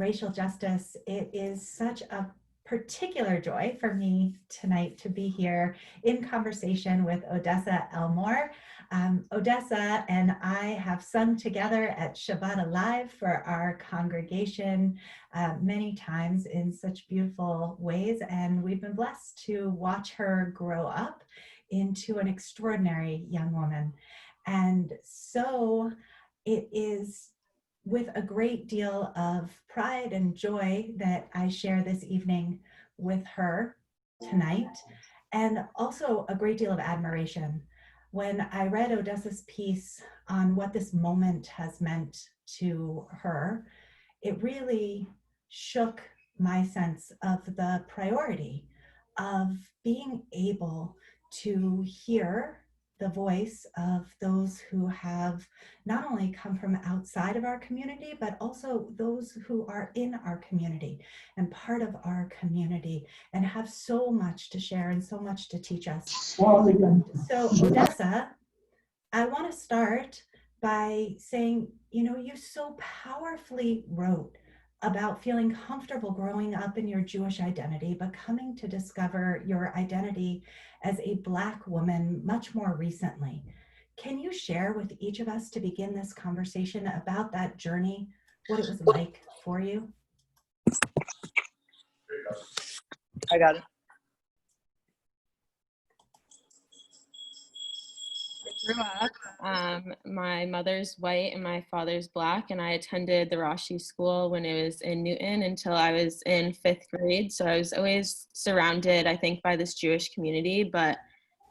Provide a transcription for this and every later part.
racial justice. It is such a particular joy for me tonight to be here in conversation with Odessa Elmore. Odessa and I have sung together at Shabbat Alive for our congregation many times in such beautiful ways, and we've been blessed to watch her grow up into an extraordinary young woman. And so it is with a great deal of pride and joy that I share this evening with her tonight, and also a great deal of admiration. When I read Odessa's piece on what this moment has meant to her, it really shook my sense of the priority of being able to hear the voice of those who have not only come from outside of our community, but also those who are in our community and part of our community and have so much to share and so much to teach us. So Odessa, I want to start by saying, you so powerfully wrote about feeling comfortable growing up in your Jewish identity, but coming to discover your identity as a Black woman much more recently. Can you share with each of us to begin this conversation about that journey, what it was like for you? I got it. I grew up, my mother's white and my father's Black, and I attended the Rashi school when it was in Newton until I was in 5th grade. So I was always surrounded, I think, by this Jewish community, but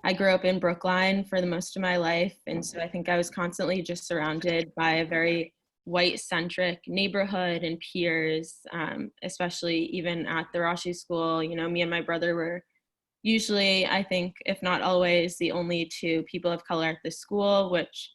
I grew up in Brookline for the most of my life. And so I think I was constantly just surrounded by a very white-centric neighborhood and peers, especially even at the Rashi school. Me and my brother were usually, I think, if not always, the only two people of color at the school, which,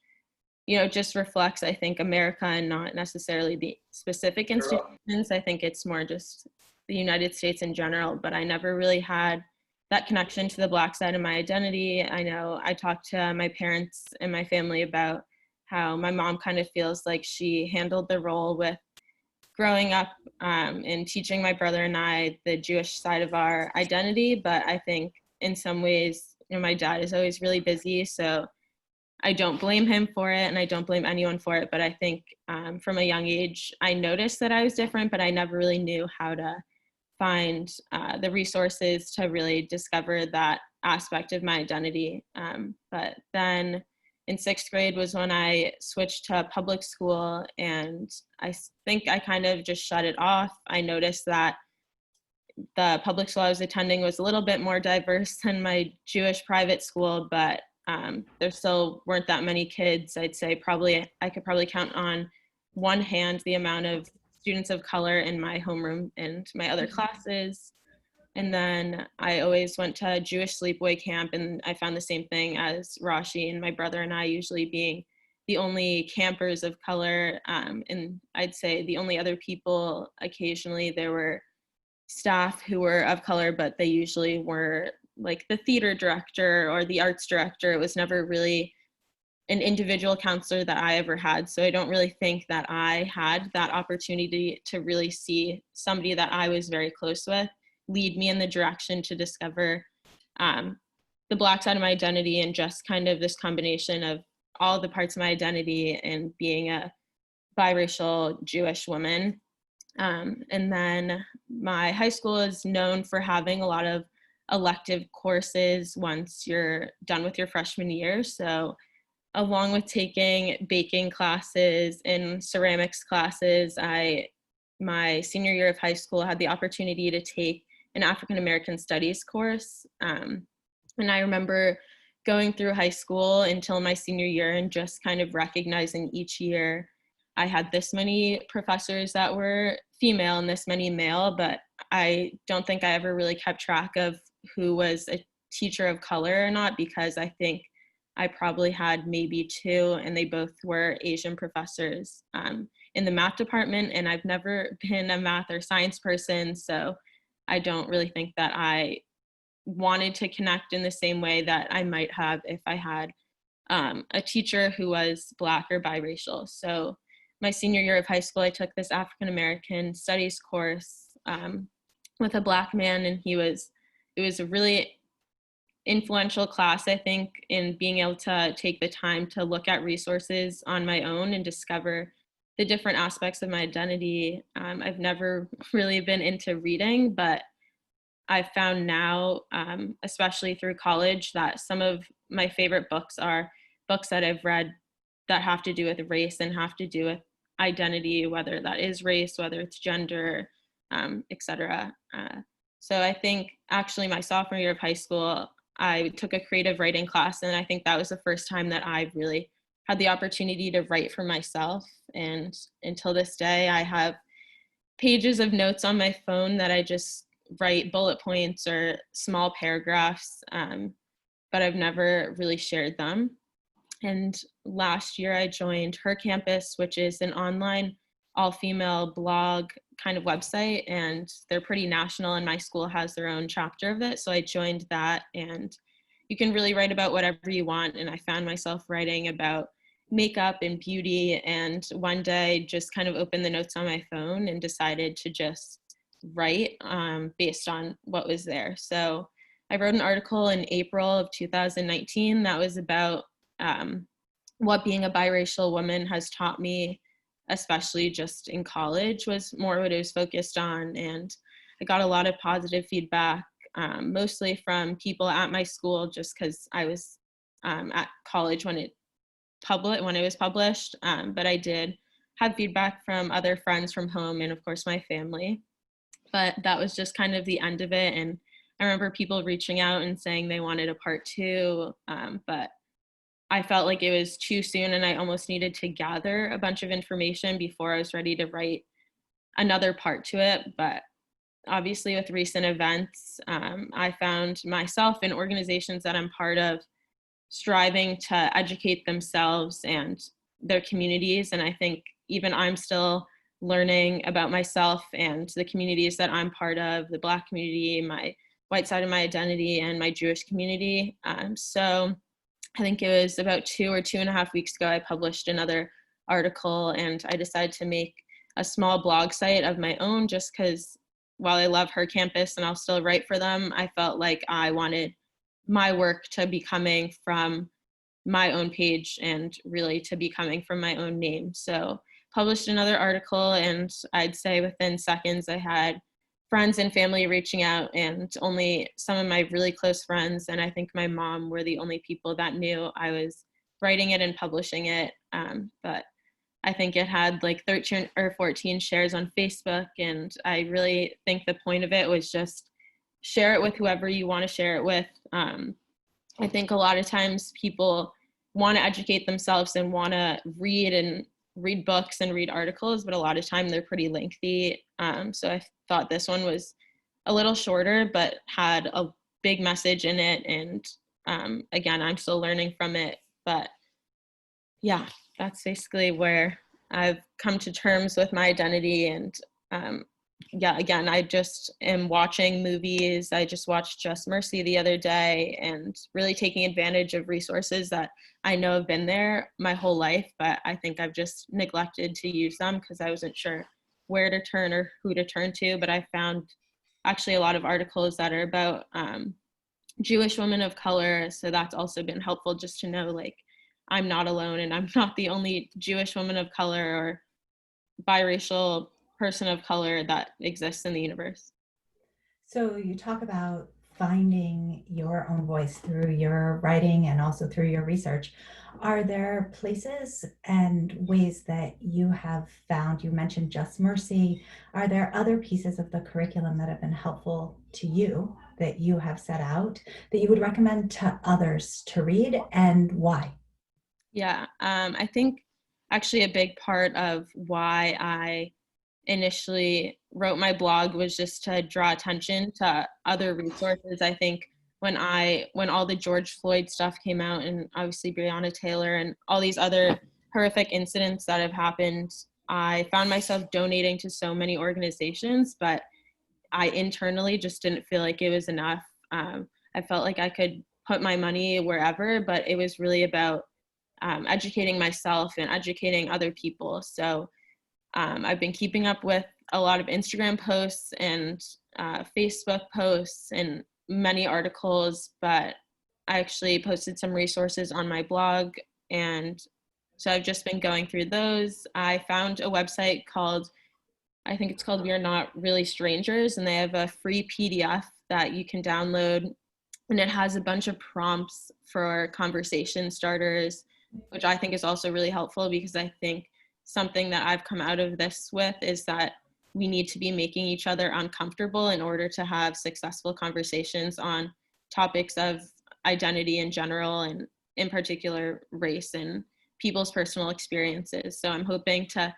just reflects, I think, America and not necessarily the specific institutions. I think it's more just the United States in general, but I never really had that connection to the Black side of my identity. I know I talked to my parents and my family about how my mom kind of feels like she handled the role with growing up and teaching my brother and I the Jewish side of our identity. But I think in some ways, my dad is always really busy, so I don't blame him for it, and I don't blame anyone for it. But I think from a young age, I noticed that I was different, but I never really knew how to find the resources to really discover that aspect of my identity. But then in 6th grade was when I switched to public school, and I think I kind of just shut it off. I noticed that the public school I was attending was a little bit more diverse than my Jewish private school, but there still weren't that many kids. I'd say I could probably count on one hand the amount of students of color in my homeroom and my other classes. And then I always went to Jewish sleepaway camp, and I found the same thing as Rashi, and my brother and I usually being the only campers of color. And I'd say the only other people, occasionally there were staff who were of color, but they usually were like the theater director or the arts director. It was never really an individual counselor that I ever had. So I don't really think that I had that opportunity to really see somebody that I was very close with lead me in the direction to discover the Black side of my identity, and just kind of this combination of all the parts of my identity and being a biracial Jewish woman. And then my high school is known for having a lot of elective courses once you're done with your freshman year. So along with taking baking classes and ceramics classes, my senior year of high school had the opportunity to take an African American Studies course. And I remember going through high school until my senior year and just kind of recognizing each year I had this many professors that were female and this many male, but I don't think I ever really kept track of who was a teacher of color or not, because I think I probably had maybe 2, and they both were Asian professors in the math department, and I've never been a math or science person, so I don't really think that I wanted to connect in the same way that I might have if I had a teacher who was Black or biracial. So my senior year of high school, I took this African American studies course with a Black man, and it was a really influential class, I think, in being able to take the time to look at resources on my own and discover the different aspects of my identity. I've never really been into reading, but I've found now, especially through college, that some of my favorite books are books that I've read that have to do with race and have to do with identity, whether that is race, whether it's gender, etc. So I think actually my sophomore year of high school, I took a creative writing class, and I think that was the first time that I really had the opportunity to write for myself. And until this day, I have pages of notes on my phone that I just write bullet points or small paragraphs, but I've never really shared them. And last year I joined Her Campus, which is an online all-female blog kind of website, and they're pretty national, and my school has their own chapter of it. So I joined that, and you can really write about whatever you want. And I found myself writing about makeup and beauty, and one day just kind of opened the notes on my phone and decided to just write based on what was there. So I wrote an article in April of 2019 that was about what being a biracial woman has taught me, especially just in college, was more what it was focused on. And I got a lot of positive feedback, mostly from people at my school, just because I was at college when it was published. But I did have feedback from other friends from home and of course my family. But that was just kind of the end of it. And I remember people reaching out and saying they wanted a part two, but I felt like it was too soon, and I almost needed to gather a bunch of information before I was ready to write another part to it. But obviously with recent events, I found myself in organizations that I'm part of striving to educate themselves and their communities. And I think even I'm still learning about myself and the communities that I'm part of, the Black community, my white side of my identity, and my Jewish community. So I think it was about 2.5 weeks ago, I published another article, and I decided to make a small blog site of my own, just because while I love Her Campus and I'll still write for them, I felt like I wanted my work to be coming from my own page and really to be coming from my own name. So published another article, and I'd say within seconds I had friends and family reaching out, and only some of my really close friends and I think my mom were the only people that knew I was writing it and publishing it. But I think it had like 13 or 14 shares on Facebook, and I really think the point of it was just share it with whoever you want to share it with. I think a lot of times people want to educate themselves and want to read books and read articles, but a lot of time they're pretty lengthy. So I thought this one was a little shorter, but had a big message in it. And again, I'm still learning from it. But yeah, that's basically where I've come to terms with my identity. And yeah, again, I just am watching movies. I just watched Just Mercy the other day, and really taking advantage of resources that I know have been there my whole life, but I think I've just neglected to use them because I wasn't sure where to turn or who to turn to. But I found actually a lot of articles that are about Jewish women of color. So that's also been helpful, just to know like I'm not alone and I'm not the only Jewish woman of color or biracial person of color that exists in the universe. So you talk about finding your own voice through your writing and also through your research. Are there places and ways that you have found, you mentioned Just Mercy, are there other pieces of the curriculum that have been helpful to you that you have set out that you would recommend to others to read, and why? Yeah, I think actually a big part of why I initially wrote my blog was just to draw attention to other resources. I think when all the George Floyd stuff came out, and obviously Breonna Taylor and all these other horrific incidents that have happened, I found myself donating to so many organizations, but I internally just didn't feel like it was enough. I felt like I could put my money wherever, but it was really about educating myself and educating other people. So I've been keeping up with a lot of Instagram posts and Facebook posts and many articles, but I actually posted some resources on my blog, and so I've just been going through those. I found a website called, I think it's called We Are Not Really Strangers, and they have a free PDF that you can download, and it has a bunch of prompts for conversation starters, which I think is also really helpful, because I think something that I've come out of this with is that we need to be making each other uncomfortable in order to have successful conversations on topics of identity in general, and in particular race and people's personal experiences. So I'm hoping to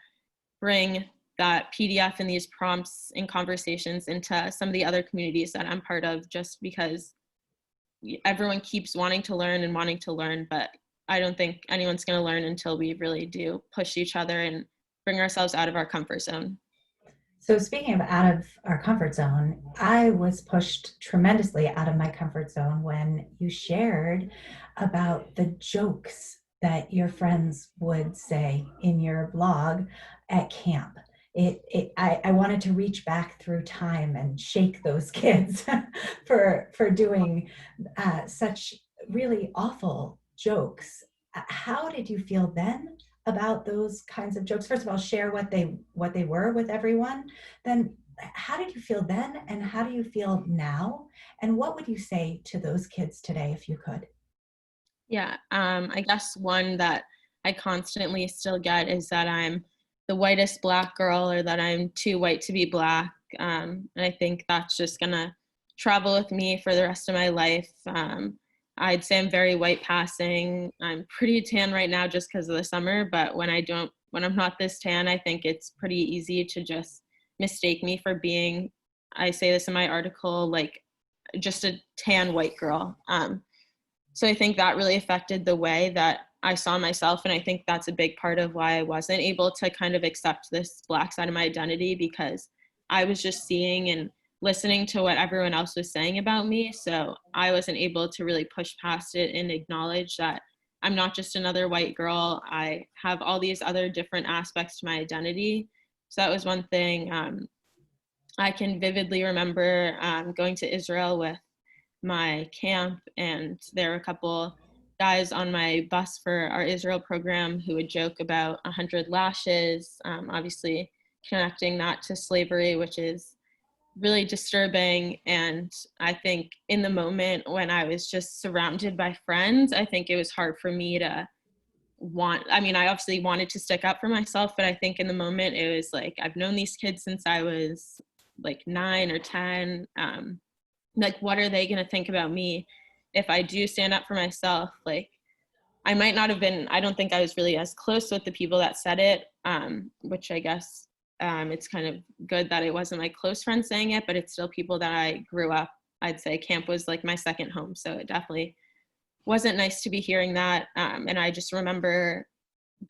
bring that PDF and these prompts and conversations into some of the other communities that I'm part of, just because everyone keeps wanting to learn, but I don't think anyone's going to learn until we really do push each other and bring ourselves out of our comfort zone. So speaking of out of our comfort zone, I was pushed tremendously out of my comfort zone when you shared about the jokes that your friends would say in your blog at camp. I wanted to reach back through time and shake those kids for doing such really awful jokes. How did you feel then about those kinds of jokes? First of all, share what they were with everyone. Then how did you feel then, and how do you feel now? And what would you say to those kids today if you could? Yeah, I guess one that I constantly still get is that I'm the whitest Black girl, or that I'm too white to be Black. And I think that's just gonna travel with me for the rest of my life. I'd say I'm very white passing. I'm pretty tan right now just because of the summer, but when I'm not this tan, I think it's pretty easy to just mistake me for being, I say this in my article, like just a tan white girl. So I think that really affected the way that I saw myself. And I think that's a big part of why I wasn't able to kind of accept this Black side of my identity, because I was just seeing and listening to what everyone else was saying about me. So I wasn't able to really push past it and acknowledge that I'm not just another white girl. I have all these other different aspects to my identity. So that was one thing. I can vividly remember going to Israel with my camp, and there were a couple guys on my bus for our Israel program who would joke about 100 lashes, obviously connecting that to slavery, which is really disturbing. And I think in the moment when I was just surrounded by friends, I think it was hard for me to I obviously wanted to stick up for myself, but I think in the moment it was like, I've known these kids since I was like 9 or 10. Like, what are they going to think about me if I do stand up for myself? Like, I might not have been, I don't think I was really as close with the people that said it, which I guess it's kind of good that it wasn't my close friends saying it, but it's still people that I grew up. I'd say camp was like my second home. So it definitely wasn't nice to be hearing that. And I just remember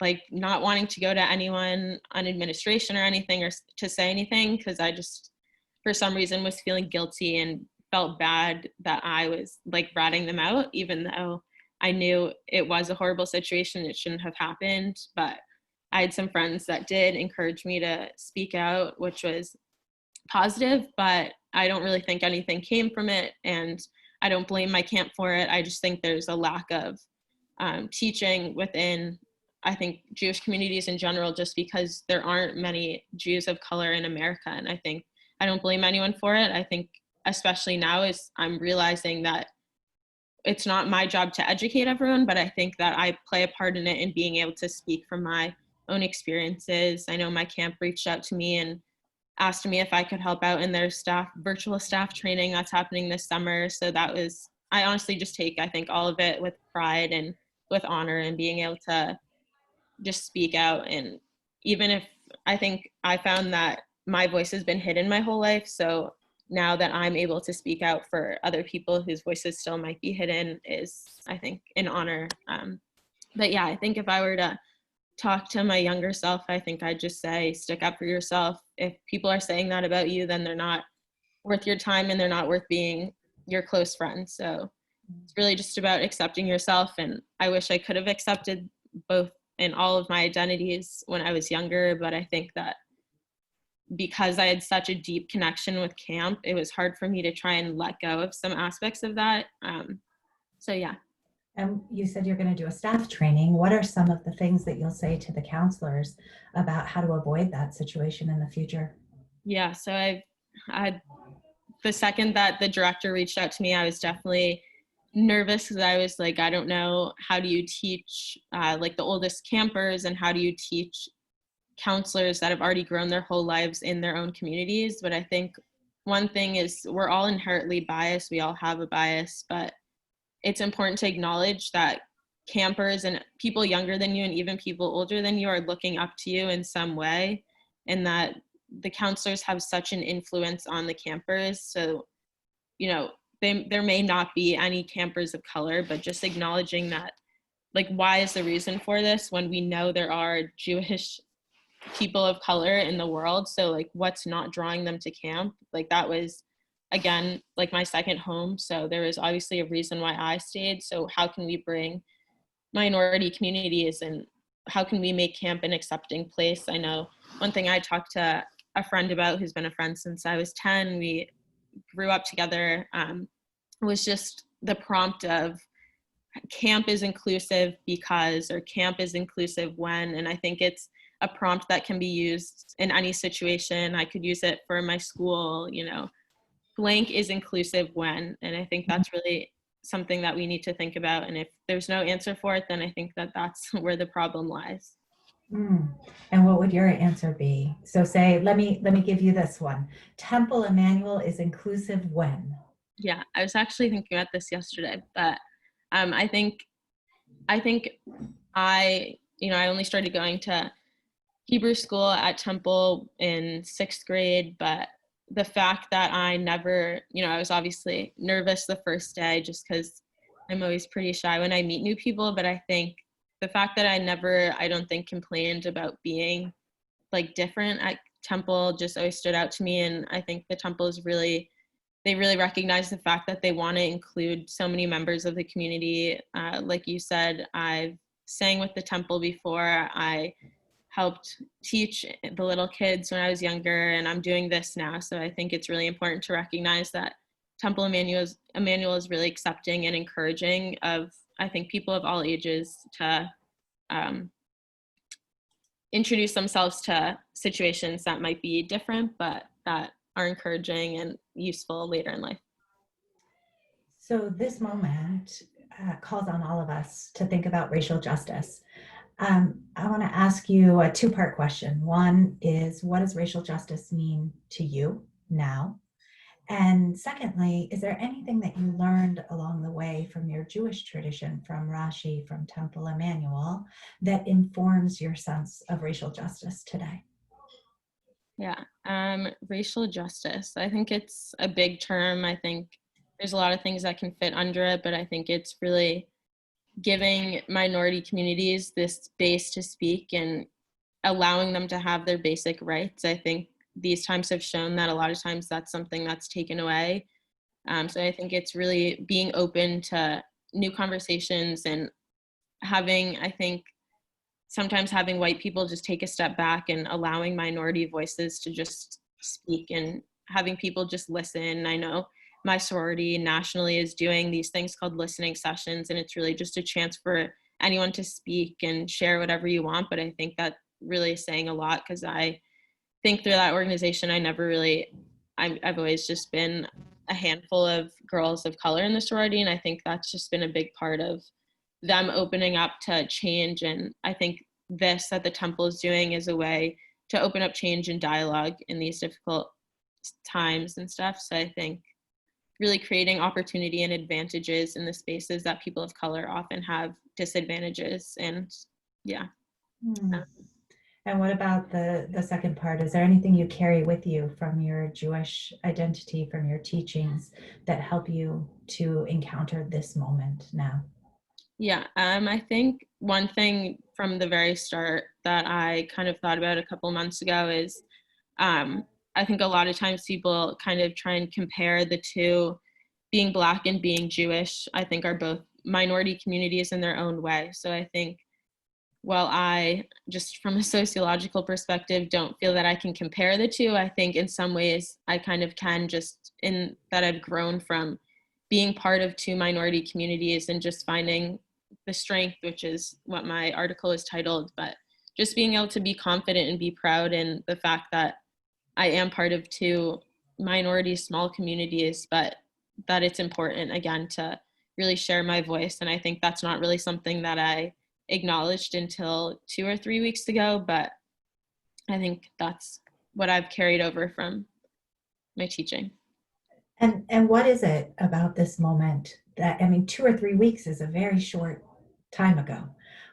like not wanting to go to anyone on administration or anything, or to say anything, because I just, for some reason, was feeling guilty and felt bad that I was like ratting them out, even though I knew it was a horrible situation. It shouldn't have happened. But I had some friends that did encourage me to speak out, which was positive, but I don't really think anything came from it. And I don't blame my camp for it. I just think there's a lack of teaching within, I think, Jewish communities in general, just because there aren't many Jews of color in America. And I think I don't blame anyone for it. I think especially now is I'm realizing that it's not my job to educate everyone, but I think that I play a part in it in being able to speak from my own experiences. I know my camp reached out to me and asked me if I could help out in their virtual staff training that's happening this summer. So that was, I honestly just take, I think, all of it with pride and with honor, and being able to just speak out. And even if, I think I found that my voice has been hidden my whole life. So now that I'm able to speak out for other people whose voices still might be hidden is, I think, an honor. But yeah, I think if I were to talk to my younger self, I think I'd just say, stick up for yourself. If people are saying that about you, then they're not worth your time, and they're not worth being your close friend. So it's really just about accepting yourself. And I wish I could have accepted both in all of my identities when I was younger, but I think that because I had such a deep connection with camp, it was hard for me to try and let go of some aspects of that. So yeah. And you said you're going to do a staff training. What are some of the things that you'll say to the counselors about how to avoid that situation in the future? Yeah, so I the second that the director reached out to me, I was definitely nervous because I was like, I don't know, how do you teach like the oldest campers, and how do you teach counselors that have already grown their whole lives in their own communities? But I think one thing is we're all inherently biased. We all have a bias, but it's important to acknowledge that campers and people younger than you and even people older than you are looking up to you in some way, and that the counselors have such an influence on the campers. So, you know, there may not be any campers of color, but just acknowledging that, like, why is the reason for this when we know there are Jewish people of color in the world? So like, what's not drawing them to camp? Like, that was, again, like my second home. So there was obviously a reason why I stayed. So how can we bring minority communities, and how can we make camp an accepting place? I know one thing I talked to a friend about, who's been a friend since I was 10, we grew up together, was just the prompt of camp is inclusive because, or camp is inclusive when. And I think it's a prompt that can be used in any situation. I could use it for my school, you know, blank is inclusive when. And I think that's really something that we need to think about. And if there's no answer for it, then I think that that's where the problem lies. Mm. And what would your answer be? So say, let me give you this one. Temple Emmanuel is inclusive when? Yeah, I was actually thinking about this yesterday, but I think I think I only started going to Hebrew school at Temple in 6th grade, but the fact that I never, I was obviously nervous the first day just because I'm always pretty shy when I meet new people, but I think the fact that I don't think complained about being like different at Temple just always stood out to me. And I think the Temple is they really recognize the fact that they want to include so many members of the community. Like you said, I've sang with the Temple before. I helped teach the little kids when I was younger, and I'm doing this now. So I think it's really important to recognize that Temple Emmanuel is really accepting and encouraging of, I think, people of all ages to introduce themselves to situations that might be different, but that are encouraging and useful later in life. So this moment calls on all of us to think about racial justice. I want to ask you a two-part question. One is, what does racial justice mean to you now? And secondly, is there anything that you learned along the way from your Jewish tradition, from Rashi, from Temple Emmanuel, that informs your sense of racial justice today? Yeah, racial justice. I think it's a big term. I think there's a lot of things that can fit under it, but I think it's really giving minority communities this space to speak and allowing them to have their basic rights. I think these times have shown that a lot of times that's something that's taken away. So I think it's really being open to new conversations and I think sometimes having white people just take a step back and allowing minority voices to just speak and having people just listen. I know my sorority nationally is doing these things called listening sessions, and it's really just a chance for anyone to speak and share whatever you want. But I think that really is saying a lot, because I think through that organization, I've always just been a handful of girls of color in the sorority. And I think that's just been a big part of them opening up to change. And I think this that the Temple is doing is a way to open up change and dialogue in these difficult times and stuff. So I think really creating opportunity and advantages in the spaces that people of color often have disadvantages. And yeah. Hmm. And what about the second part? Is there anything you carry with you from your Jewish identity, from your teachings, that help you to encounter this moment now? Yeah, I think one thing from the very start that I kind of thought about a couple months ago is I think a lot of times people kind of try and compare the two. Being Black and being Jewish, I think, are both minority communities in their own way. So I think while I, just from a sociological perspective, don't feel that I can compare the two, I think in some ways I kind of can, just in that I've grown from being part of two minority communities and just finding the strength, which is what my article is titled, but just being able to be confident and be proud in the fact that I am part of two minority small communities, but that it's important again to really share my voice. And I think that's not really something that I acknowledged until 2 or 3 weeks ago, but I think that's what I've carried over from my teaching. And what is it about this moment that, I mean, 2 or 3 weeks is a very short time ago.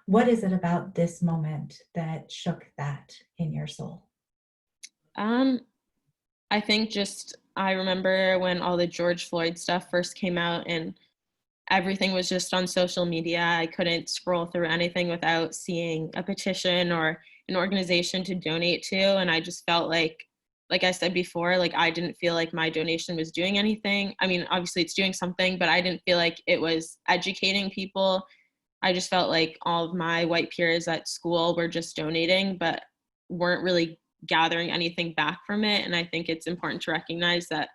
What is it about this moment that shook that in your soul? Um, I think just I remember when all the George Floyd stuff first came out and everything was just on social media. I couldn't scroll through anything without seeing a petition or an organization to donate to. And I just felt like I said before, like I didn't feel like my donation was doing anything. I mean, obviously it's doing something, but I didn't feel like it was educating people. I just felt like all of my white peers at school were just donating, but weren't really gathering anything back from it. And I think it's important to recognize that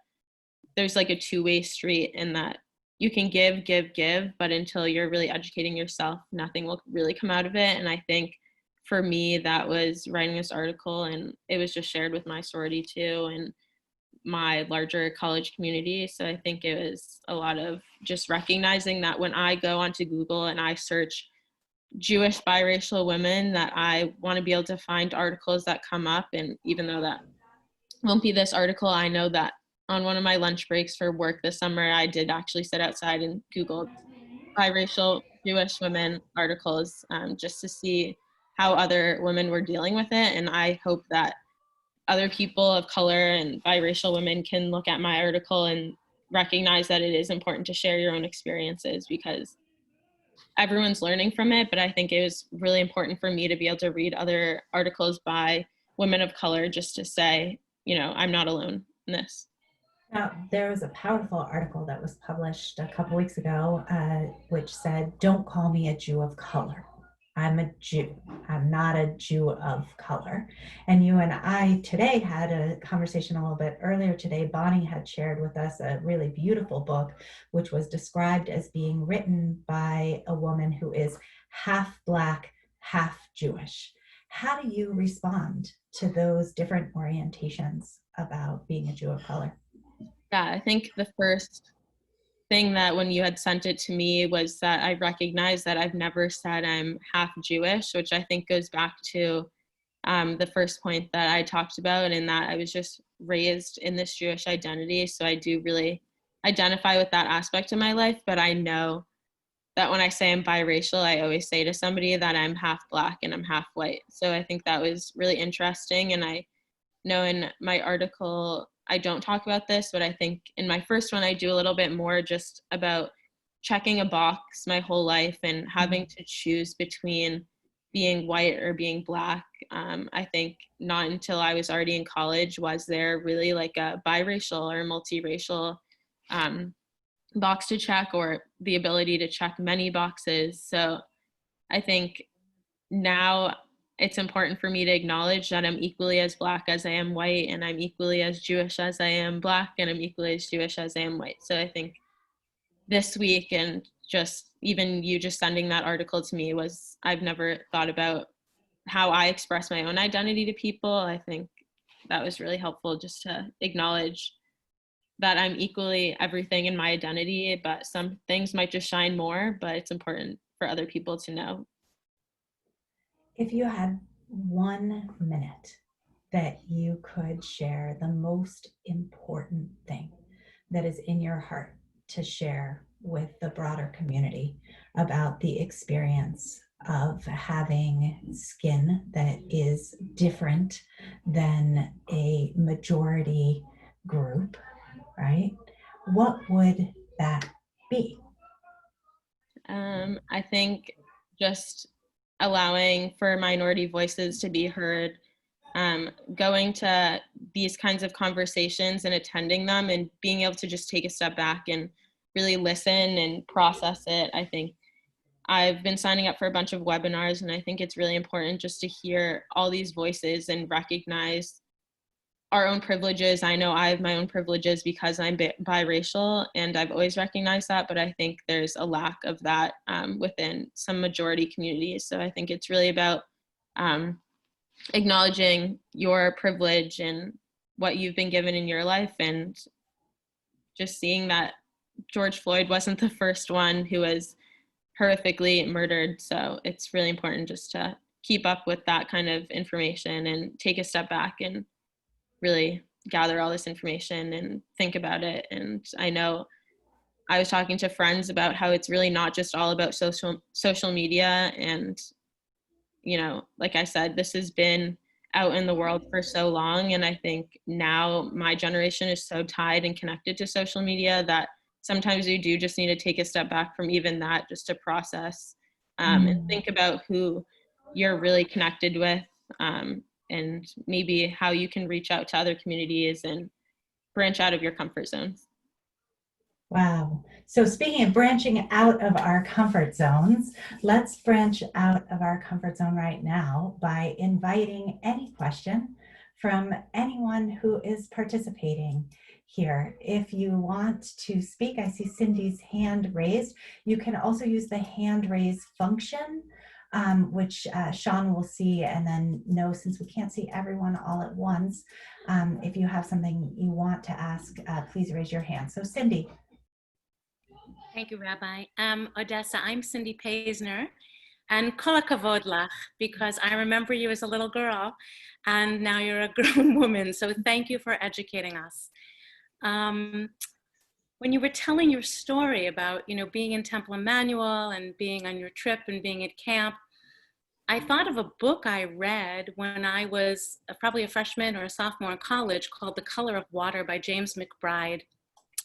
there's like a two-way street, and that you can give, but until you're really educating yourself, nothing will really come out of it. And I think for me, that was writing this article, and it was just shared with my sorority too and my larger college community. So I think it was a lot of just recognizing that when I go onto Google and I search Jewish biracial women, that I want to be able to find articles that come up. And even though that won't be this article, I know that on one of my lunch breaks for work this summer, I did actually sit outside and Googled biracial Jewish women articles, just to see how other women were dealing with it. And I hope that other people of color and biracial women can look at my article and recognize that it is important to share your own experiences, because everyone's learning from it. But I think it was really important for me to be able to read other articles by women of color, just to say, I'm not alone in this. Now, there was a powerful article that was published a couple weeks ago, which said, "Don't call me a Jew of color. I'm a Jew. I'm not a Jew of color." And you and I today had a conversation a little bit earlier today. Bonnie had shared with us a really beautiful book, which was described as being written by a woman who is half Black, half Jewish. How do you respond to those different orientations about being a Jew of color? Yeah, I think the first thing that when you had sent it to me was that I recognized that I've never said I'm half Jewish, which I think goes back to the first point that I talked about, and that I was just raised in this Jewish identity. So I do really identify with that aspect of my life, but I know that when I say I'm biracial, I always say to somebody that I'm half Black and I'm half white. So I think that was really interesting. And I know in my article, I don't talk about this, but I think in my first one, I do a little bit more just about checking a box my whole life and having to choose between being white or being Black. I think not until I was already in college was there really like a biracial or multiracial box to check, or the ability to check many boxes. So I think now it's important for me to acknowledge that I'm equally as Black as I am white, and I'm equally as Jewish as I am Black, and I'm equally as Jewish as I am white. So I think this week, and just even you just sending that article to me, was I've never thought about how I express my own identity to people. I think that was really helpful, just to acknowledge that I'm equally everything in my identity, but some things might just shine more, but it's important for other people to know. If you had 1 minute that you could share the most important thing that is in your heart to share with the broader community about the experience of having skin that is different than a majority group, right? What would that be? I think just allowing for minority voices to be heard, going to these kinds of conversations and attending them, and being able to just take a step back and really listen and process it. I think I've been signing up for a bunch of webinars, and I think it's really important just to hear all these voices and recognize our own privileges. I know I have my own privileges because I'm biracial, and I've always recognized that, but I think there's a lack of that within some majority communities. So I think it's really about acknowledging your privilege and what you've been given in your life, and just seeing that George Floyd wasn't the first one who was horrifically murdered. So it's really important just to keep up with that kind of information and take a step back and really gather all this information and think about it. And I know I was talking to friends about how it's really not just all about social media. And, you know, like I said, this has been out in the world for so long. And I think now my generation is so tied and connected to social media that sometimes you do just need to take a step back from even that, just to process and think about who you're really connected with, and maybe how you can reach out to other communities and branch out of your comfort zones. Wow. So speaking of branching out of our comfort zones, let's branch out of our comfort zone right now by inviting any question from anyone who is participating here. If you want to speak, I see Cindy's hand raised. You can also use the hand raise function, which Sean will see and then know, since we can't see everyone all at once. If you have something you want to ask, please raise your hand. So Cindy. Thank you, Rabbi. Odessa, I'm Cindy Paisner, and kol hakavod lach, because I remember you as a little girl, and now you're a grown woman, so thank you for educating us. When you were telling your story about, being in Temple Emmanuel and being on your trip and being at camp, I thought of a book I read when I was probably a freshman or a sophomore in college called The Color of Water by James McBride.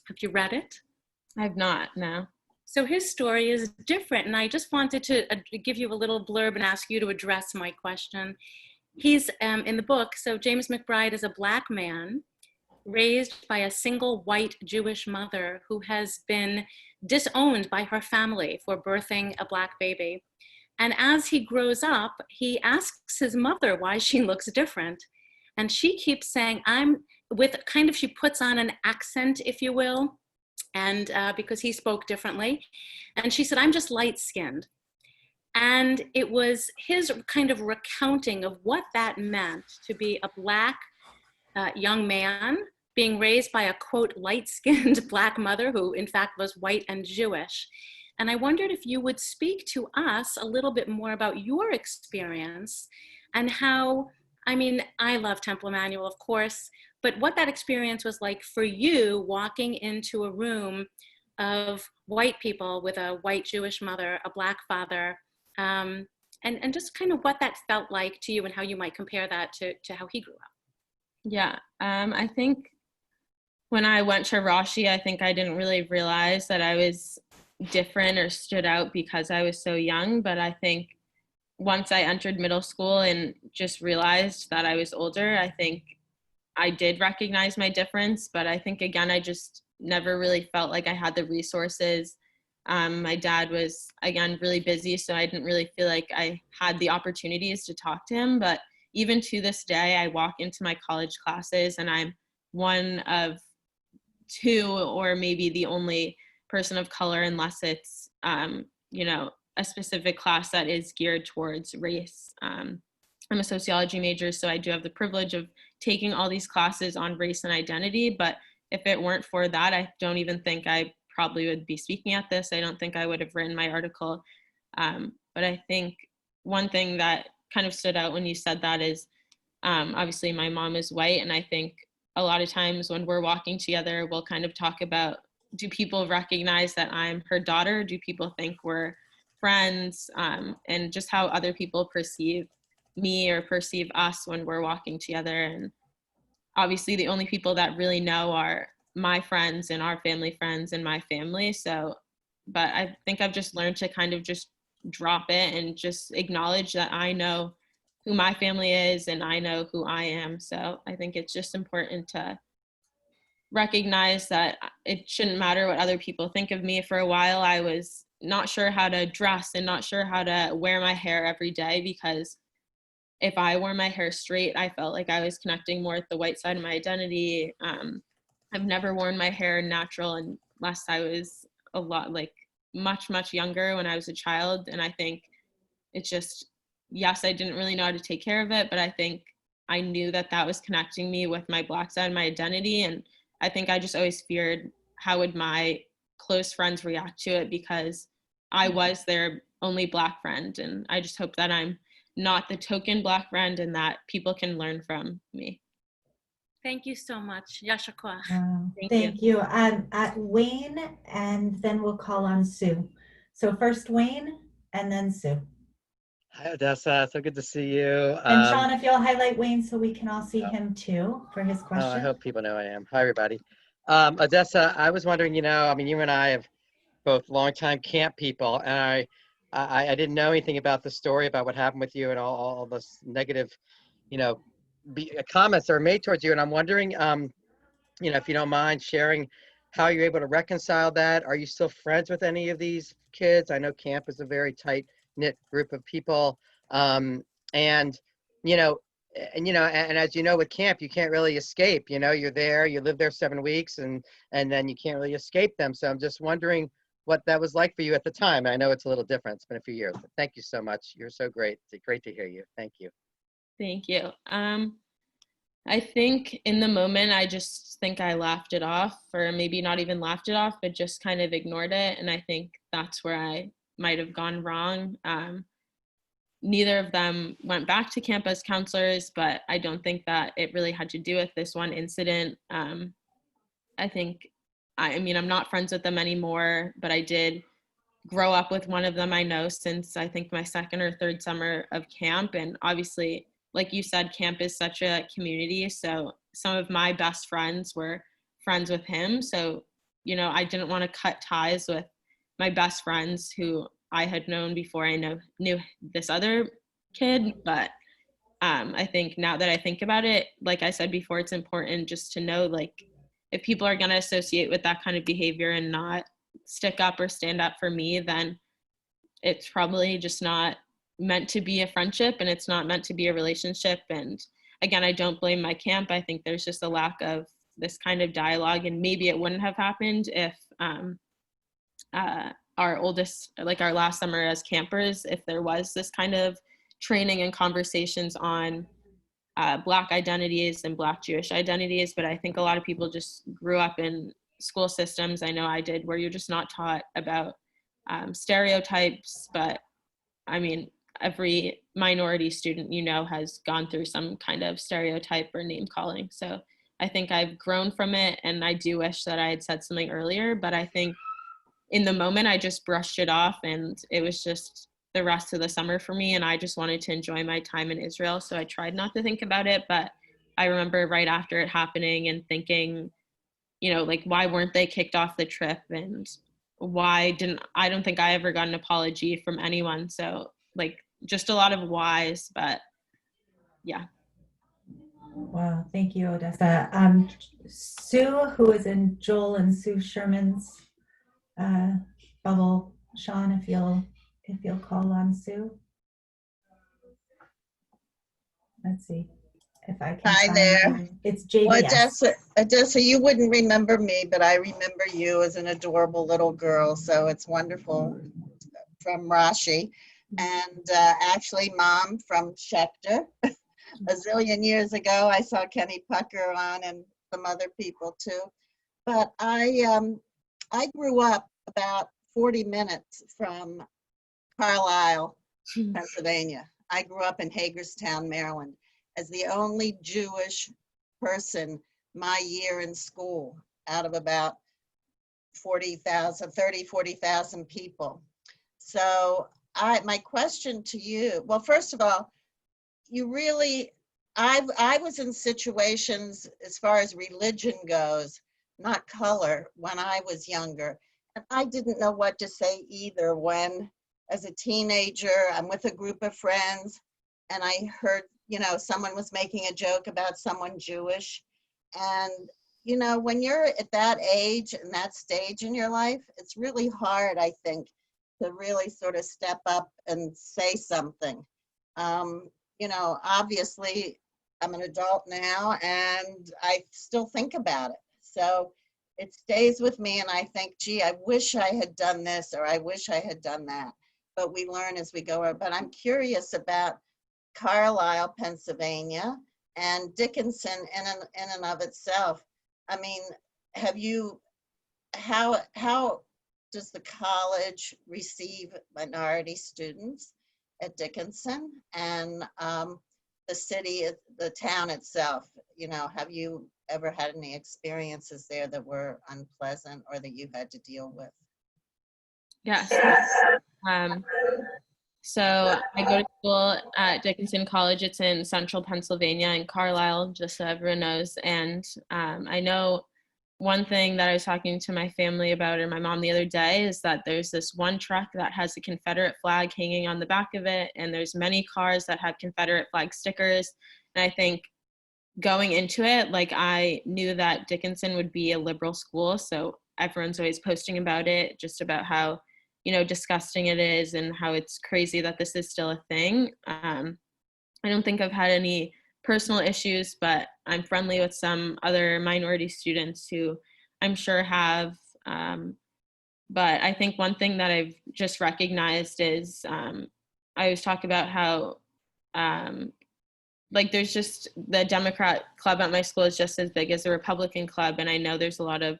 Have you read it? I've not, no. So his story is different, and I just wanted to give you a little blurb and ask you to address my question. He's in the book, so James McBride is a Black man raised by a single white Jewish mother who has been disowned by her family for birthing a Black baby. And as he grows up, he asks his mother why she looks different. And she keeps saying, she puts on an accent, if you will, and because he spoke differently. And she said, I'm just light-skinned. And it was his kind of recounting of what that meant to be a Black young man being raised by a, quote, light-skinned Black mother who in fact was white and Jewish. And I wondered if you would speak to us a little bit more about your experience and how, I love Temple Emmanuel, of course, but what that experience was like for you walking into a room of white people with a white Jewish mother, a Black father, and just kind of what that felt like to you and how you might compare that to how he grew up. Yeah, I think when I went to Rashi, I think I didn't really realize that I was different or stood out because I was so young. But I think once I entered middle school and just realized that I was older, I think I did recognize my difference. But I think, again, I just never really felt like I had the resources. My dad was, again, really busy, so I didn't really feel like I had the opportunities to talk to him. But even to this day, I walk into my college classes and I'm one of two or maybe the only person of color, unless it's, a specific class that is geared towards race. I'm a sociology major, so I do have the privilege of taking all these classes on race and identity. But if it weren't for that, I don't even think I probably would be speaking at this. I don't think I would have written my article. But I think one thing that kind of stood out when you said that is, obviously my mom is white, and I think a lot of times when we're walking together, we'll kind of talk about, do people recognize that I'm her daughter? Do people think we're friends? And just how other people perceive me or perceive us when we're walking together. And obviously the only people that really know are my friends and our family friends and my family. So, but I think I've just learned to kind of just drop it and just acknowledge that I know who my family is and I know who I am. So I think it's just important to recognize that it shouldn't matter what other people think of me. For a while, I was not sure how to dress and not sure how to wear my hair every day, because if I wore my hair straight, I felt like I was connecting more with the white side of my identity. I've never worn my hair natural unless I was a lot, like much younger, when I was a child. And I think it's just, yes, I didn't really know how to take care of it, but I think I knew that that was connecting me with my Black side, my identity. And I think I just always feared how would my close friends react to it, because I was their only Black friend. And I just hope that I'm not the token Black friend and that people can learn from me. Thank you so much. Yasha koach. Thank you. Wayne, and then we'll call on Sue. So first Wayne, and then Sue. Hi, Odessa. So good to see you. And Sean, if you'll highlight Wayne so we can all see Oh. him too for his I question. hope people know I am. Hi, everybody. Odessa, I was wondering, you and I have both longtime camp people, and I didn't know anything about the story about what happened with you and all this negative, comments that are made towards you. And I'm wondering, if you don't mind sharing how you're able to reconcile that. Are you still friends with any of these kids? I know camp is a very tight-knit group of people. And, you know, and as you know, with camp, you can't really escape. You're there, you live there 7 weeks, and then you can't really escape them. So I'm just wondering what that was like for you at the time. I know it's a little different. It's been a few years. But thank you so much. You're so great. It's great to hear you. Thank you. Thank you. I think in the moment, I just think I laughed it off, or maybe not even laughed it off, but just kind of ignored it. And I think that's where I might have gone wrong. Neither of them went back to camp as counselors, but I don't think that it really had to do with this one incident. I think, I'm not friends with them anymore, but I did grow up with one of them I know since I think my second or third summer of camp. And obviously, like you said, camp is such a community. So some of my best friends were friends with him. So, I didn't want to cut ties with my best friends who I had known before I knew this other kid. But I think now that I think about it, like I said before, it's important just to know, like, if people are going to associate with that kind of behavior and not stick up or stand up for me, then it's probably just not meant to be a friendship, and it's not meant to be a relationship. And again, I don't blame my camp. I think there's just a lack of this kind of dialogue, and maybe it wouldn't have happened if our oldest, like our last summer as campers, if there was this kind of training and conversations on Black identities and Black Jewish identities. But I think a lot of people just grew up in school systems, I know I did, where you're just not taught about stereotypes. But every minority student has gone through some kind of stereotype or name calling. So I think I've grown from it, and I do wish that I had said something earlier, but I think in the moment I just brushed it off, and it was just the rest of the summer for me, and I just wanted to enjoy my time in Israel. So I tried not to think about it, but I remember right after it happening and thinking, why weren't they kicked off the trip? And I don't think I ever got an apology from anyone. So just a lot of whys, but yeah. Wow, thank you, Odessa. Sue, who is in Joel and Sue Sherman's bubble. Sean, if you'll call on Sue. Let's see if I can. Hi there. It's JBS. Well, Odessa, you wouldn't remember me, but I remember you as an adorable little girl. So it's wonderful. From Rashi, and actually Mom from Schechter. A zillion years ago, I saw Kenny Pucker on, and some other people too. But I grew up about 40 minutes from Carlisle, Pennsylvania. I grew up in Hagerstown, Maryland, as the only Jewish person my year in school out of about 40,000 people. So my question to you, well, first of all, I was in situations as far as religion goes, not color, when I was younger. And I didn't know what to say either when, as a teenager, I'm with a group of friends and I heard, someone was making a joke about someone Jewish. And, when you're at that age and that stage in your life, it's really hard, I think, to really sort of step up and say something. You know, obviously, I'm an adult now and I still think about it. So it stays with me and I think, gee, I wish I had done this or I wish I had done that. But we learn as we go. But I'm curious about Carlisle, Pennsylvania, and Dickinson in and of itself. I mean, have you, how does the college receive minority students at Dickinson and the city, the town itself? You know, have you ever had any experiences there that were unpleasant or that you had to deal with? Yes. So I go to school at Dickinson College. It's in central Pennsylvania in Carlisle, just so everyone knows. And I know one thing that I was talking to my family about, or my mom the other day, is that there's this one truck that has a Confederate flag hanging on the back of it, and there's many cars that have Confederate flag stickers. And I think going into it, like, I knew that Dickinson would be a liberal school, so everyone's always posting about it, just about how, you know, disgusting it is and how it's crazy that this is still a thing. I don't think I've had any personal issues, but I'm friendly with some other minority students who I'm sure have. But I think one thing that I've just recognized is I always talk about how like, there's just the Democrat club at my school is just as big as the Republican club. And I know there's a lot of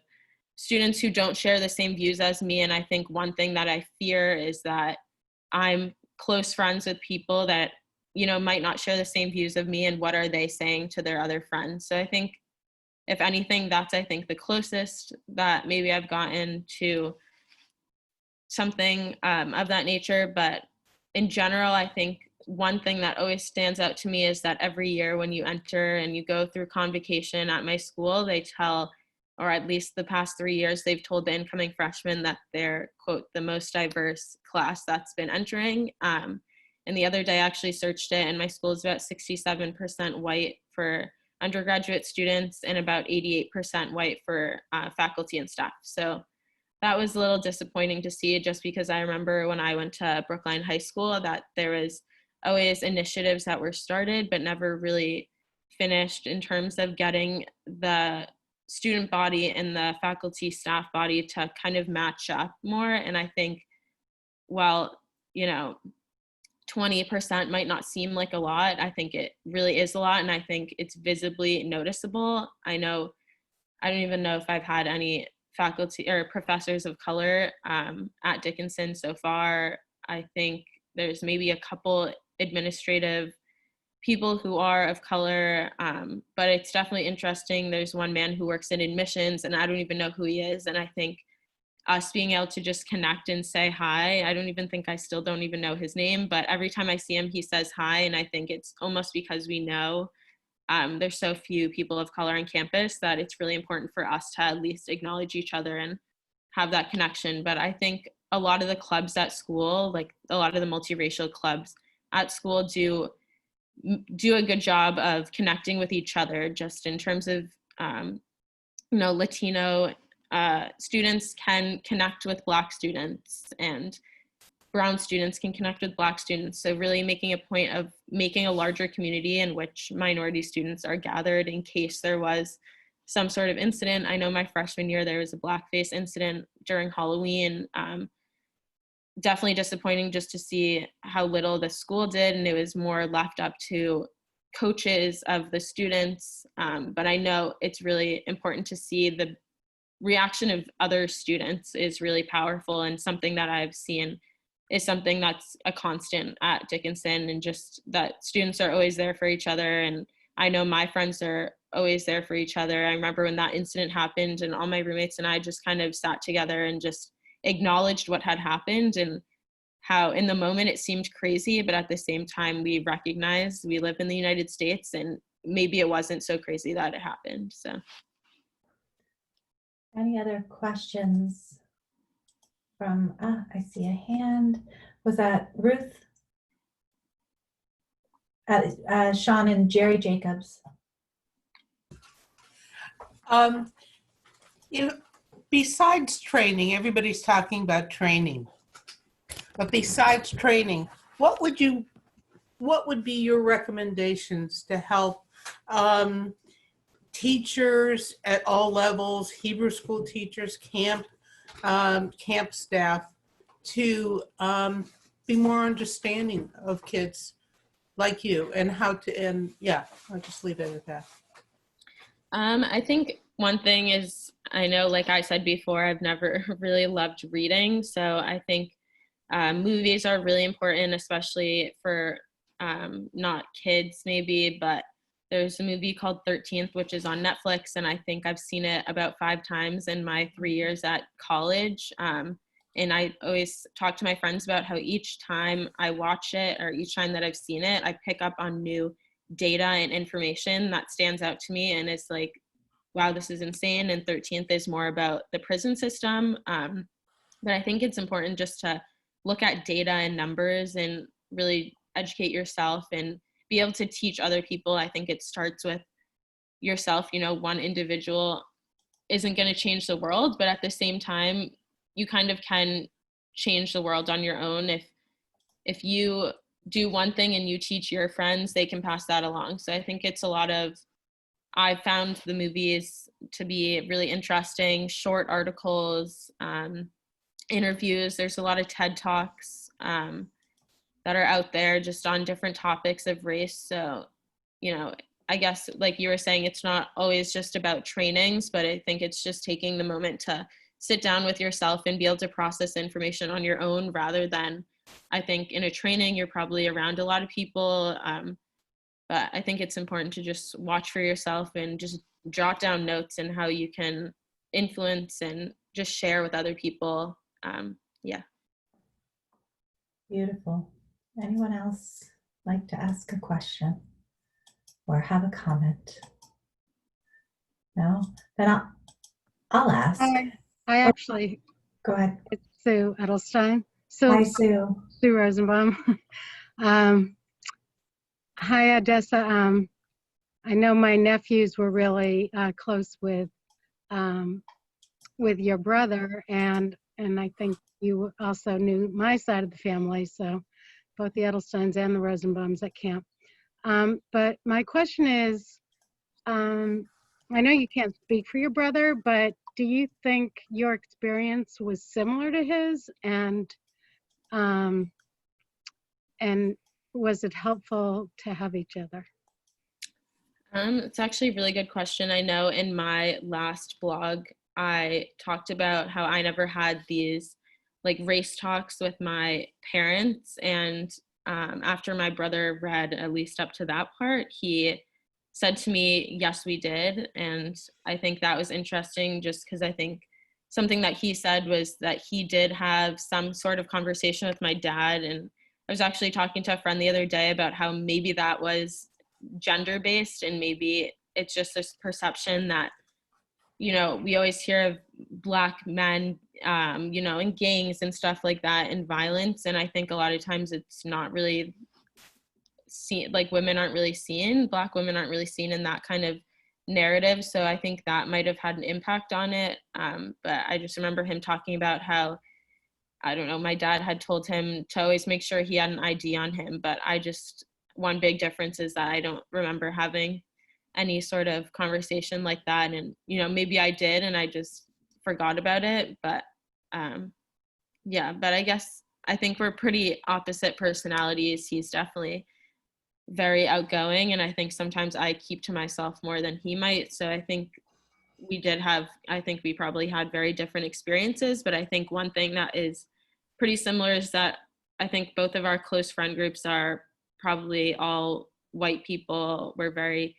students who don't share the same views as me. And I think one thing that I fear is that I'm close friends with people that, you know, might not share the same views of me, and what are they saying to their other friends. So I think, if anything, that's, I think, the closest that maybe I've gotten to something of that nature. But in general, I think one thing that always stands out to me is that every year when you enter and you go through convocation at my school, they tell, or at least the past 3 years, they've told the incoming freshmen that they're, quote, the most diverse class that's been entering. And the other day I actually searched it, and my school is about 67% white for undergraduate students and about 88% white for faculty and staff. So that was a little disappointing to see, just because I remember when I went to Brookline High School that there was always initiatives that were started but never really finished in terms of getting the student body and the faculty staff body to kind of match up more. And I think, while, you know, 20% might not seem like a lot, I think it really is a lot, and I think it's visibly noticeable. I know, I don't even know if I've had any faculty or professors of color at Dickinson so far. I think there's maybe a couple administrative people who are of color, but it's definitely interesting. There's one man who works in admissions, and I don't even know who he is. And I think us being able to just connect and say hi, I don't even think, I still don't even know his name, but every time I see him, he says hi. And I think it's almost because we know there's so few people of color on campus that it's really important for us to at least acknowledge each other and have that connection. But I think a lot of the clubs at school, like a lot of the multiracial clubs at school, do a good job of connecting with each other, just in terms of, you know, Latino students can connect with Black students, and Brown students can connect with Black students. So really making a point of making a larger community in which minority students are gathered in case there was some sort of incident. I know my freshman year, there was a blackface incident during Halloween. Definitely disappointing just to see how little the school did, and it was more left up to coaches of the students. But I know it's really important to see the reaction of other students is really powerful, and something that I've seen is something that's a constant at Dickinson, and just that students are always there for each other. And I know my friends are always there for each other. I remember when that incident happened, and all my roommates and I just kind of sat together and just acknowledged what had happened, and how in the moment it seemed crazy, but at the same time we recognized we live in the United States and maybe it wasn't so crazy that it happened. So Any other questions from, I see a hand. Was that Ruth? Sean and Jerry Jacobs. You know, besides training, everybody's talking about training. But besides training, what would be your recommendations to help teachers at all levels, Hebrew school teachers, camp staff, to be more understanding of kids like you, and I'll just leave it at that. I think one thing is, I know, like I said before, I've never really loved reading. So I think movies are really important, especially for not kids maybe, but there's a movie called 13th, which is on Netflix. And I think I've seen it about 5 times in my 3 years at college. And I always talk to my friends about how each time I watch it, or each time that I've seen it, I pick up on new data and information that stands out to me. And it's like, wow, this is insane. And 13th is more about the prison system. But I think it's important just to look at data and numbers and really educate yourself and be able to teach other people. I think it starts with yourself. You know, one individual isn't going to change the world, but at the same time, you kind of can change the world on your own. If you do one thing and you teach your friends, they can pass that along. So I think it's a lot of, I found the movies to be really interesting, short articles, interviews. There's a lot of TED Talks that are out there just on different topics of race. So, you know, I guess like you were saying, it's not always just about trainings, but I think it's just taking the moment to sit down with yourself and be able to process information on your own, rather than, I think in a training, you're probably around a lot of people. But I think it's important to just watch for yourself and just jot down notes and how you can influence and just share with other people. Yeah. Beautiful. Anyone else like to ask a question or have a comment? No? Then I'll ask. I actually, Go ahead. it's Sue Edelstein. Hi, Sue Sue. Rosenbaum. Hi, Odessa. I know my nephews were really close with your brother, and I think you also knew my side of the family, so both the Edelsteins and the Rosenbaums at camp. But my question is, I know you can't speak for your brother, but do you think your experience was similar to his, and was it helpful to have each other? It's actually a really good question. I know in my last blog, I talked about how I never had these like race talks with my parents. And after my brother read at least up to that part, he said to me, yes, we did. And I think that was interesting, just because I think something that he said was that he did have some sort of conversation with my dad. And I was actually talking to a friend the other day about how maybe that was gender based, and maybe it's just this perception that, you know, we always hear of Black men, you know, in gangs and stuff like that, and violence. And I think a lot of times it's not really seen, like women aren't really seen, Black women aren't really seen in that kind of narrative. So I think that might have had an impact on it. But I just remember him talking about how, I don't know, my dad had told him to always make sure he had an ID on him. But one big difference is that I don't remember having any sort of conversation like that. And, you know, maybe I did and I just forgot about it. But yeah, but I think we're pretty opposite personalities. He's definitely very outgoing, and I think sometimes I keep to myself more than he might. So I think we probably had very different experiences. But I think one thing that is pretty similar is that I think both of our close friend groups are probably all white people. We're very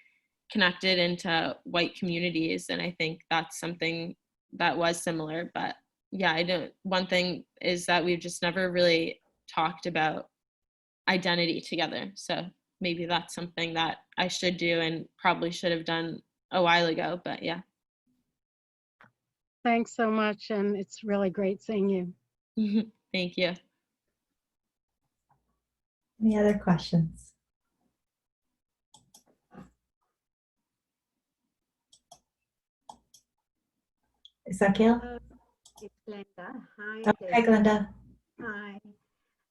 connected into white communities, and I think that's something that was similar. But yeah, one thing is that we've just never really talked about identity together. So maybe that's something that I should do and probably should have done a while ago. But yeah. Thanks so much, and it's really great seeing you. Thank you. Any other questions? Ezekiel? It's Glenda. Hi. Oh, hi, Glenda. Hi.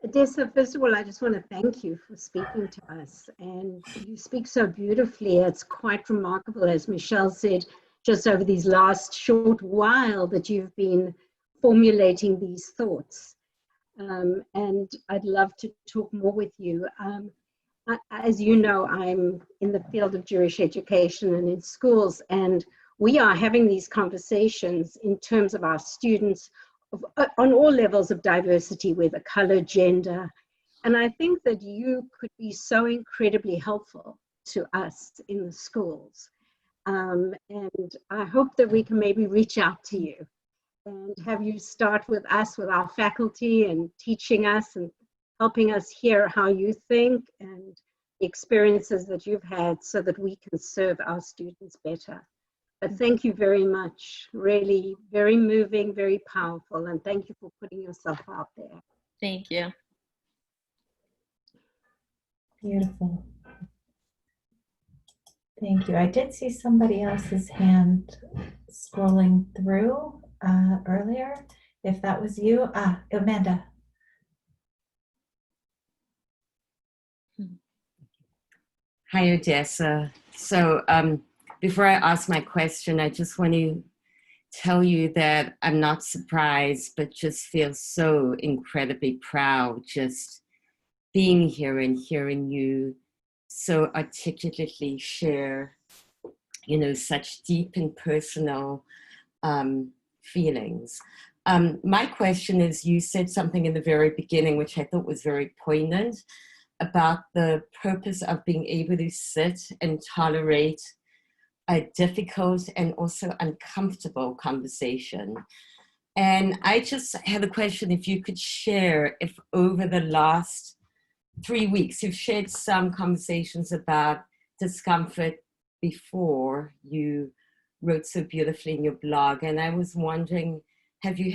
Odessa, first of all, I just want to thank you for speaking to us. And you speak so beautifully. It's quite remarkable, as Michelle said, just over these last short while that you've been formulating these thoughts. And I'd love to talk more with you. As you know, I'm in the field of Jewish education and in schools, and we are having these conversations in terms of our students on all levels of diversity, whether color, gender. And I think that you could be so incredibly helpful to us in the schools. And I hope that we can maybe reach out to you and have you start with us, with our faculty, and teaching us and helping us hear how you think and the experiences that you've had so that we can serve our students better. But thank you very much. Really very moving, very powerful. And thank you for putting yourself out there. Thank you. Beautiful. Thank you. I did see somebody else's hand scrolling through earlier. If that was you, Amanda. Hi, Odessa. So before I ask my question, I just want to tell you that I'm not surprised, but just feel so incredibly proud just being here and hearing you so articulately share, you know, such deep and personal feelings. My question is, you said something in the very beginning, which I thought was very poignant, about the purpose of being able to sit and tolerate a difficult and also uncomfortable conversation. And I just had a question, if you could share, if over the last 3 weeks, you've shared some conversations about discomfort before you wrote so beautifully in your blog. And I was wondering, have you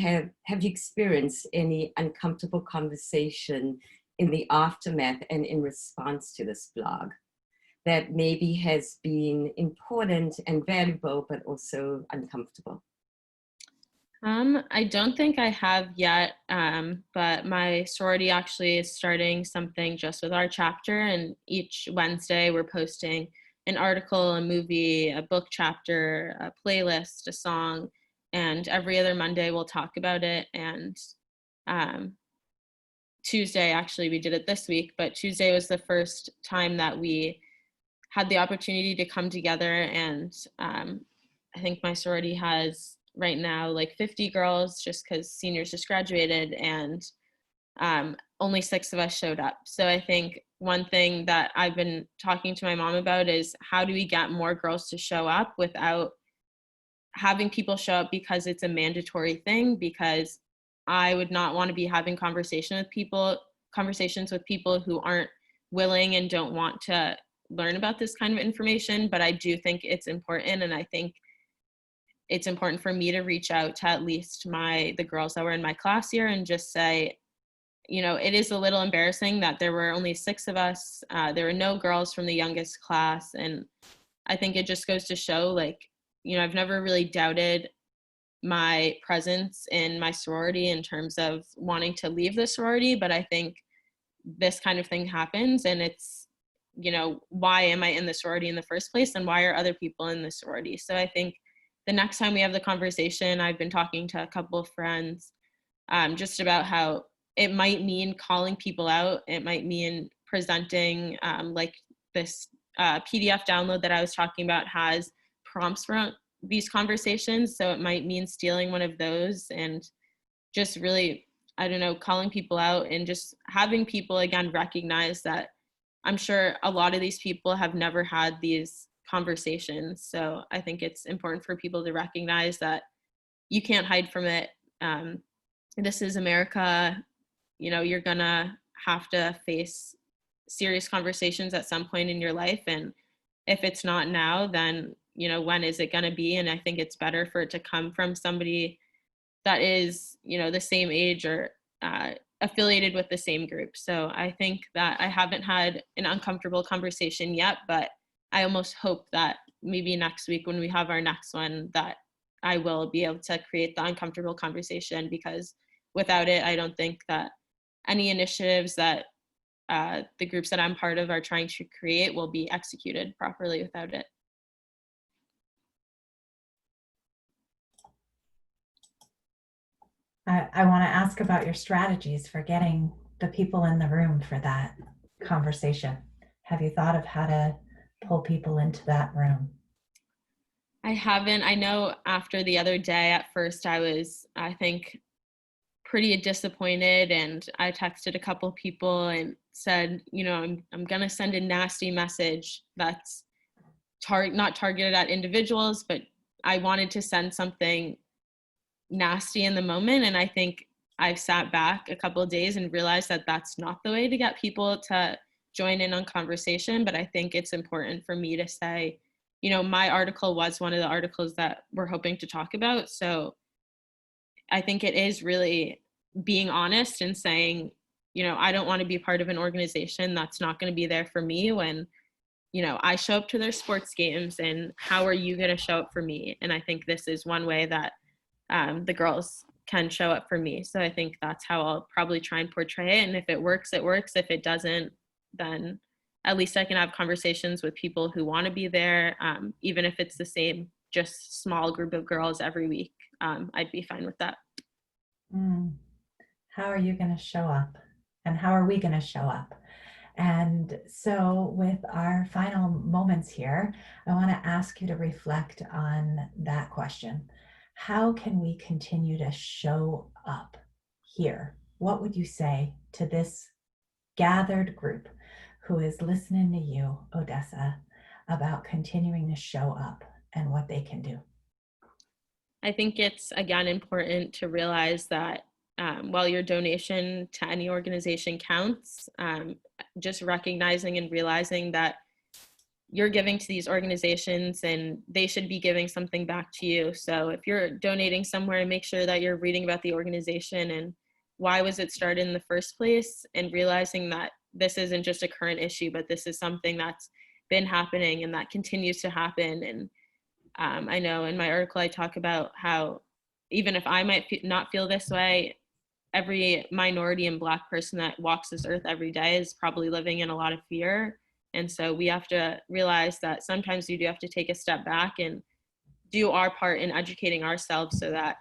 experienced any uncomfortable conversation in the aftermath and in response to this blog that maybe has been important and valuable, but also uncomfortable? I don't think I have yet, but my sorority actually is starting something just with our chapter, and each Wednesday we're posting an article, a movie, a book chapter, a playlist, a song, and every other Monday we'll talk about it. And Tuesday, actually, we did it this week, but Tuesday was the first time that we had the opportunity to come together. And I think my sorority has right now like 50 girls, just because seniors just graduated, and only 6 of us showed up. So I think one thing that I've been talking to my mom about is, how do we get more girls to show up without having people show up because it's a mandatory thing? Because I would not want to be having conversations with people who aren't willing and don't want to learn about this kind of information. But I do think it's important, and I think it's important for me to reach out to at least the girls that were in my class here and just say, you know, it is a little embarrassing that there were only 6 of us. There were no girls from the youngest class. And I think it just goes to show, like, you know, I've never really doubted my presence in my sorority in terms of wanting to leave the sorority, but I think this kind of thing happens, and it's, you know, why am I in the sorority in the first place, and why are other people in the sorority? So I think the next time we have the conversation, I've been talking to a couple of friends just about how it might mean calling people out. It might mean presenting, like this PDF download that I was talking about has prompts for these conversations. So it might mean stealing one of those and just really, I don't know, calling people out and just having people again recognize that I'm sure a lot of these people have never had these conversations. So I think it's important for people to recognize that you can't hide from it. This is America. You know, you're gonna have to face serious conversations at some point in your life. And if it's not now, then, you know, when is it gonna be? And I think it's better for it to come from somebody that is, you know, the same age or affiliated with the same group. So I think that I haven't had an uncomfortable conversation yet, but I almost hope that maybe next week when we have our next one, that I will be able to create the uncomfortable conversation, because without it, I don't think that any initiatives that the groups that I'm part of are trying to create will be executed properly without it. I want to ask about your strategies for getting the people in the room for that conversation. Have you thought of how to pull people into that room? I haven't. I know after the other day, at first I was, I think, pretty disappointed, and I texted a couple people and said, you know, I'm gonna send a nasty message that's not targeted at individuals, but I wanted to send something nasty in the moment. And I think I've sat back a couple of days and realized that that's not the way to get people to join in on conversation. But I think it's important for me to say, you know, my article was one of the articles that we're hoping to talk about. So I think it is really being honest and saying, you know, I don't want to be part of an organization that's not going to be there for me when, you know, I show up to their sports games, and how are you going to show up for me? And I think this is one way that the girls can show up for me. So I think that's how I'll probably try and portray it. And if it works, it works. If it doesn't, then at least I can have conversations with people who want to be there, even if it's the same, just small group of girls every week. I'd be fine with that. How are you going to show up? And how are we going to show up? And so with our final moments here, I want to ask you to reflect on that question. How can we continue to show up here? What would you say to this gathered group who is listening to you, Odessa, about continuing to show up and what they can do? I think it's, again, important to realize that while your donation to any organization counts, just recognizing and realizing that you're giving to these organizations and they should be giving something back to you. So if you're donating somewhere, make sure that you're reading about the organization and why was it started in the first place, and realizing that this isn't just a current issue, but this is something that's been happening and that continues to happen. And I know in my article, I talk about how even if I might not feel this way, every minority and Black person that walks this earth every day is probably living in a lot of fear. And so we have to realize that sometimes you do have to take a step back and do our part in educating ourselves so that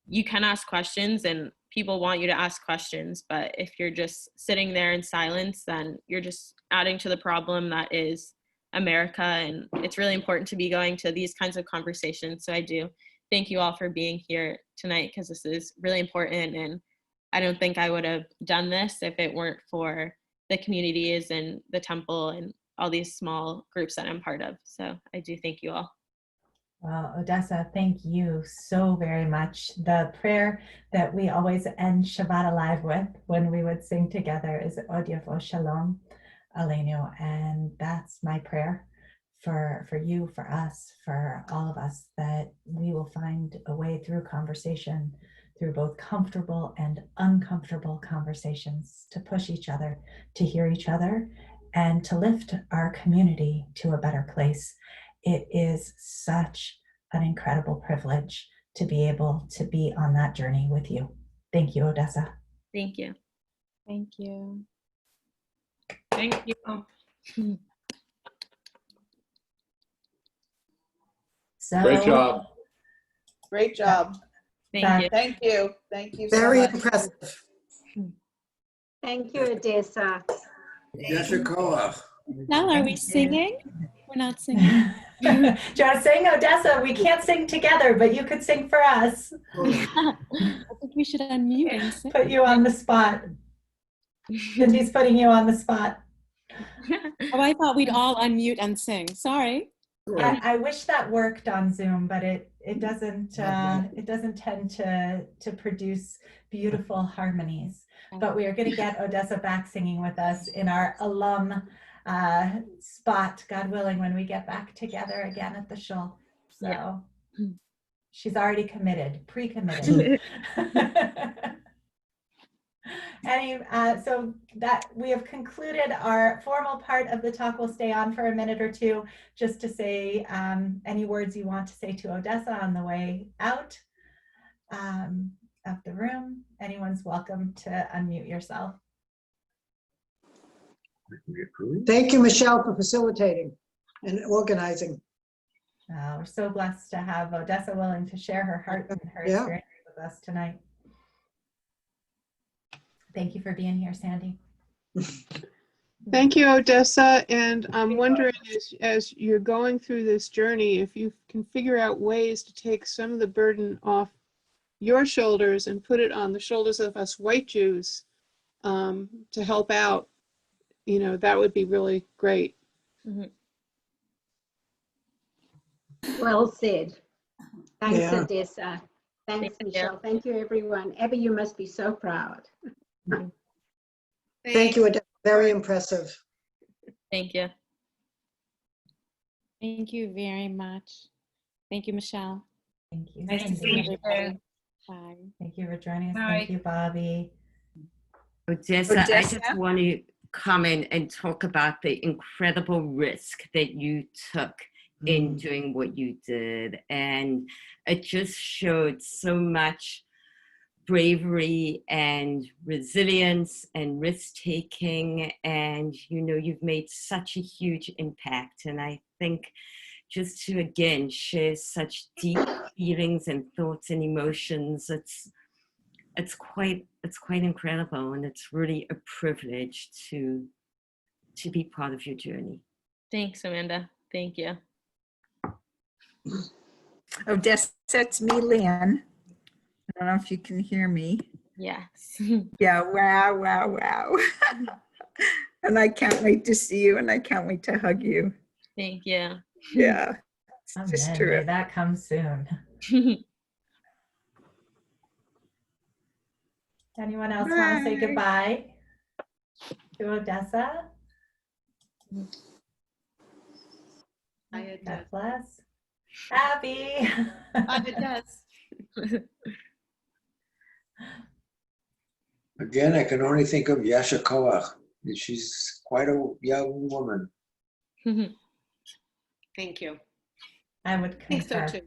you can ask questions and people want you to ask questions. But if you're just sitting there in silence, then you're just adding to the problem that is America. And it's really important to be going to these kinds of conversations. So I do thank you all for being here tonight, because this is really important. And I don't think I would have done this if it weren't for the communities and the temple and all these small groups that I'm part of. So I do thank you all. Well, Odessa, thank you so very much. The prayer that we always end Shabbat Alive with when we would sing together is Odyavo Shalom Aleinu. And that's my prayer for you, for us, for all of us, that we will find a way through conversation, through both comfortable and uncomfortable conversations, to push each other, to hear each other, and to lift our community to a better place. It is such an incredible privilege to be able to be on that journey with you. Thank you, Odessa. Thank you. Thank you. Thank you. So, Great job. Great job. Thank you. Thank you. Thank you so Very much. impressive. Thank you, Odessa. Yeshikoa. Now, are we singing? We're not singing. Do you want to sing, Odessa? We can't sing together, but you could sing for us. I think we should unmute and sing. Put you on the spot. Cindy's putting you on the spot. Oh, I thought we'd all unmute and sing. Sorry. I wish that worked on Zoom, but it doesn't tend to produce beautiful harmonies. But we are going to get Odessa back singing with us in our alum spot, God willing, when we get back together again at the shul. So yeah. She's already committed, pre-committed. So that we have concluded our formal part of the talk. We'll stay on for a minute or two just to say any words you want to say to Odessa on the way out. of the room. Anyone's welcome to unmute yourself. Thank you, Michelle, for facilitating and organizing. We're so blessed to have Odessa willing to share her heart and her Yeah. experience with us tonight. Thank you for being here, Sandy. Thank you, Odessa. And I'm wondering, as you're going through this journey, if you can figure out ways to take some of the burden off your shoulders and put it on the shoulders of us white Jews to help out, that would be really great. Mm-hmm. Well said. Thanks, Yeah. Odessa. Thanks, Thank you. Michelle. Thank you, everyone. Abby, you must be so proud. Thank you, Odessa. Very impressive. Thank you. Thank you very much. Thank you, Michelle. Thank you, Nice to Sandy. see everybody. Bye. Thank you for joining us. Bye. Thank you, Bobby. Odessa, I just want to comment and talk about the incredible risk that you took in doing what you did. And it just showed so much bravery and resilience and risk-taking. And, you've made such a huge impact. And I think just to, again, share such deep feelings and thoughts and emotions, it's quite incredible, and it's really a privilege to be part of your journey. Thanks, Amanda. Thank you. Odessa, it's me, Lynn. I don't know if you can hear me. Yes. Yeah, wow. And I can't wait to see you, and I can't wait to hug you. Thank you. Yeah, it's just Amen. May terrific. that come soon. Anyone else want to say Bye. goodbye to Odessa? Bye, God Odessa. bless. Abby. Bye, Odessa. Again, I can only think of Yasha Koach. She's quite a young woman. Thank you. I would I think so concur.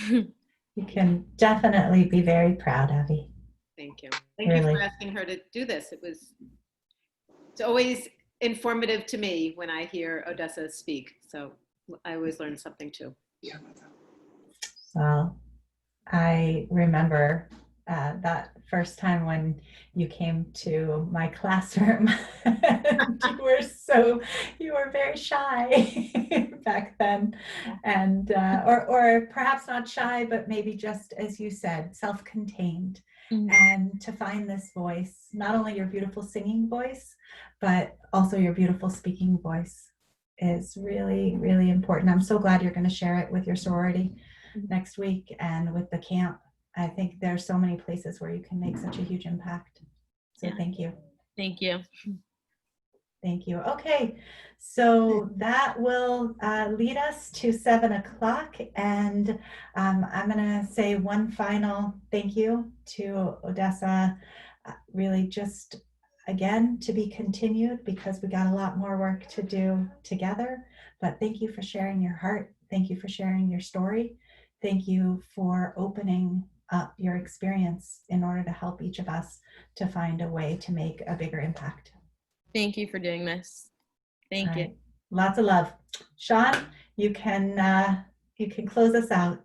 too. You can definitely be very proud, Abby. Thank you. Thank you Really. for asking her to do this. It's always informative to me when I hear Odessa speak. So I always learn something too. Yeah. Well, I remember that first time when you came to my classroom. You were very shy back then, and or perhaps not shy, but maybe just, as you said, self-contained. And to find this voice, not only your beautiful singing voice, but also your beautiful speaking voice, is really, really important. I'm so glad you're going to share it with your sorority next week and with the camp. I think there's so many places where you can make such a huge impact. So thank you. Thank you. Thank you. Okay, so that will lead us to 7 o'clock, and I'm going to say one final thank you to Odessa. Really, just again, to be continued, because we got a lot more work to do together. But thank you for sharing your heart. Thank you for sharing your story. Thank you for opening up your experience in order to help each of us to find a way to make a bigger impact. Thank you for doing this. Thank you. Lots of love. Sean, you can close us out.